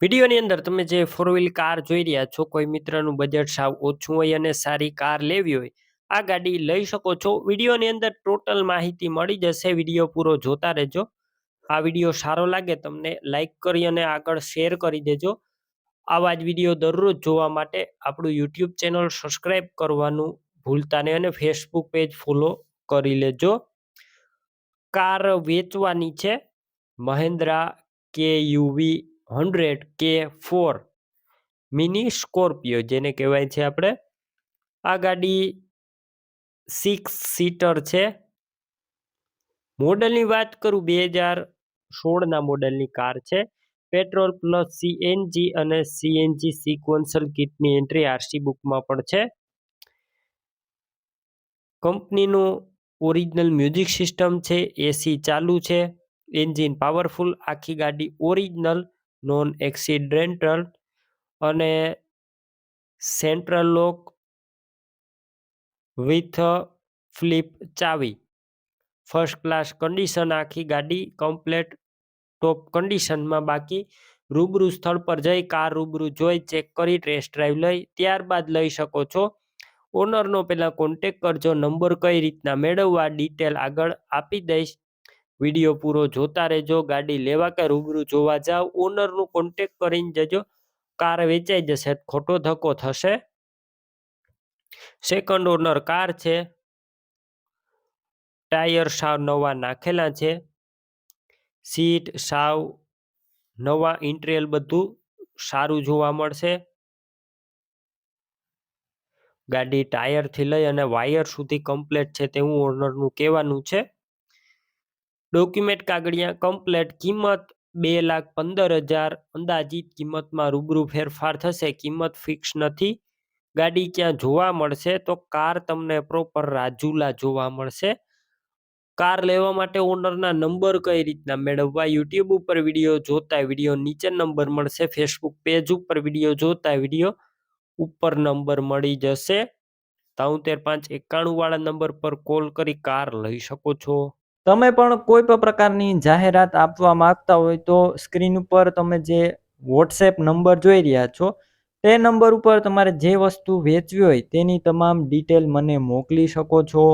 વિડીયોની અંદર તમે જે ફોર વ્હીલ કાર જોઈ રહ્યા છો, કોઈ મિત્રનું બજેટ સાવ ઓછું હોય અને સારી કાર લેવી હોય, આ ગાડી લઈ શકો છો. વિડીયોની અંદર ટોટલ માહિતી મળી જશે. વિડીયો પૂરો જોતા રહેજો. આ વિડીયો સારો લાગે તમને લાઈક કરી અને આગળ શેર કરી દેજો. આવા જ વિડીયો દરરોજ જોવા માટે આપણું યુટ્યુબ ચેનલ સબસ્ક્રાઈબ કરવાનું ભૂલતા નહીં અને ફેસબુક પેજ ફોલો કરી લેજો. કાર વેચવાની છે Mahindra KUV 100 K4 mini Scorpio જેને કહેવાય છે આપણે. આ ગાડી 6 સીટર છે. મોડલની વાત કરું 2016ના મોડલની કાર છે. પેટ્રોલ પ્લસ CNG અને CNG સિક્વન્શિયલ કિટની એન્ટ્રી RC બુકમાં પણ છે. કંપનીનું ઓરિજિનલ મ્યુઝિક સિસ્ટમ છે. AC ચાલુ છે. Engine powerful. આખી ગાડી ઓરિજિનલ નોન એક્સિડેન્ટલ અને સેન્ટ્રલ લોક વિથ ફ્લિપ ચાવી. First class condition. આખી ગાડી કમ્પ્લેટ ટોપ કન્ડિશનમાં. બાકી રૂબરૂ સ્થળ પર જઈ કાર રૂબરૂ જોઈ ચેક કરી ટેસ્ટ ડ્રાઈવ લઈ ત્યારબાદ લઈ શકો છો. ઓનરનો પહેલાં કોન્ટેક કરજો. નંબર કઈ રીતના મેળવવા ડિટેલ આગળ આપી દઈશ. વિડીયો પૂરો જોતા રહેજો. ગાડી લેવા કે રૂબરૂ જોવા જાવ ઓનરનું કોન્ટેક કરીને જજો. કાર વેચાઈ જશે, ખોટો ધક્કો થશે. સેકન્ડ ઓનર કાર છે. ટાયર સાવ નવા નાખેલા છે. સીટ સાવ નવા. ઇન્ટિરિયર બધું સારું જોવા મળશે. ગાડી ટાયરથી લઈ અને વાયર સુધી કમ્પ્લેટ છે તેવું ઓનરનું કહેવાનું છે. ડોક્યુમેન્ટ કાગળિયા કમ્પ્લેટ. કિંમત 2,15,000 અંદાજિત કિંમતમાં રૂબરૂ ફેરફાર થશે. કિંમત ફિક્સ નથી. ગાડી ક્યાં જોવા મળશે તો કાર તમને પ્રોપર રાજુલા જોવા મળશે. કાર લેવા માટે ઓનરના નંબર કઈ રીતના મેળવવા યુટ્યુબ ઉપર વિડીયો જોતા વિડીયો નીચે નંબર મળશે. ફેસબુક પેજ ઉપર વિડીયો જોતા વિડીયો ઉપર નંબર મળી જશે. 73,591 વાળા નંબર પર કોલ કરી કાર લઈ શકો છો. તમે પણ કોઈ પણ પ્રકારની જાહેરાત આપવા માંગતા હોય તો સ્ક્રીન ઉપર તમે જે વોટ્સએપ નંબર જોઈ રહ્યા છો તે નંબર ઉપર તમારે જે વસ્તુ વેચવી હોય તેની તમામ ડિટેલ મને મોકલી શકો છો.